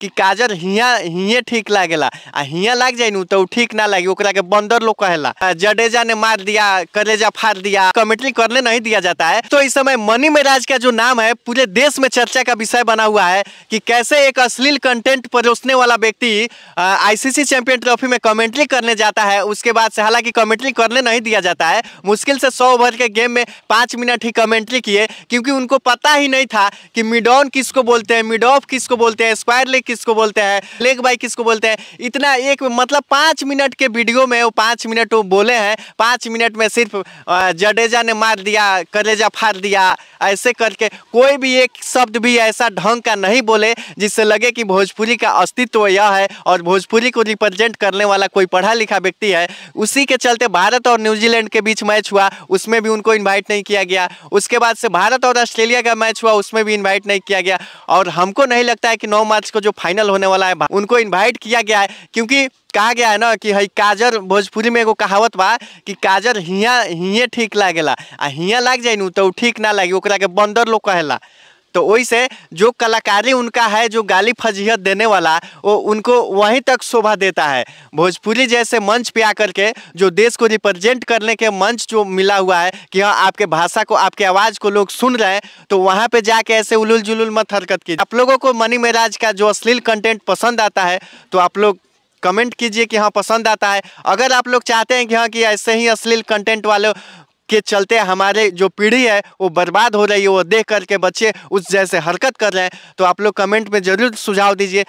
कि काजर हिया हिये ठीक लागेला आ हिया लाग जाए नु तो ठीक ना लगी, ओकरा के बंदर लोग कहेला। जडेजा ने मार दिया, कलेजा फाड़ दिया, कमेंट्री करने नहीं दिया जाता है। तो इस समय मनी मेराज का जो नाम है पूरे देश में चर्चा का विषय बना हुआ है कि कैसे एक अश्लील कंटेंट परोसने वाला व्यक्ति आईसीसी चैंपियन ट्रॉफी में कमेंट्री करने जाता है। उसके बाद से हालांकि कमेंट्री करने नहीं दिया जाता है, मुश्किल से 100 ओवर के गेम में 5 मिनट ही कमेंट्री किए, क्योंकि उनको पता ही नहीं था कि मिड ऑन किसको बोलते हैं, मिड ऑफ किसको बोलते हैं, स्क्वायर लेग किसको बोलते हैं, लेग बाई किसको बोलते हैं। इतना एक मतलब 5 मिनट के वीडियो में वो 5 मिनट वो बोले हैं। 5 मिनट में सिर्फ जडेजा ने मार दिया, कलेजा फाड़ दिया, ऐसे करके कोई भी एक शब्द भी ऐसा ढंग का नहीं बोले जिससे लगे कि भोजपुरी का अस्तित्व यह है और भोजपुरी को रिप्रेजेंट करने वाला कोई पढ़ा लिखा व्यक्ति है। उसी के चलते भारत और न्यूजीलैंड के बीच मैच हुआ, उसमें भी उनको इन्वाइट नहीं किया गया। उसके बाद से भारत और ऑस्ट्रेलिया का मैच हुआ, उसमें भी इन्वाइट नहीं किया गया। और हमको नहीं लगता है कि 9 मार्च को जो फाइनल होने वाला है उनको इन्वाइट किया गया है, क्योंकि कहा गया है ना कि हई काजर, भोजपुरी में एगो कहावत बा कि काजर हिया हिये ठीक लागेला आ हिया लाग जाए नु तो ठीक ना लगी, ओकरा के बंदर लोग कहेला। तो वही से जो कलाकारी उनका है, जो गाली फजीहत देने वाला, वो उनको वहीं तक शोभा देता है। भोजपुरी जैसे मंच पे आकर के जो देश को रिप्रेजेंट करने के मंच जो मिला हुआ है कि हाँ आपके भाषा को, आपके आवाज़ को लोग सुन रहे हैं, तो वहाँ पे जाके ऐसे उलूल जुलूल मत हरकत कीजिए। आप लोगों को मनी मेराज का जो अश्लील कंटेंट पसंद आता है तो आप लोग कमेंट कीजिए कि हाँ पसंद आता है। अगर आप लोग चाहते हैं कि हाँ कि ऐसे ही अश्लील कंटेंट वाले के चलते हमारे जो पीढ़ी है वो बर्बाद हो रही है, वो देख करके बच्चे उस जैसे हरकत कर रहे हैं, तो आप लोग कमेंट में ज़रूर सुझाव दीजिए।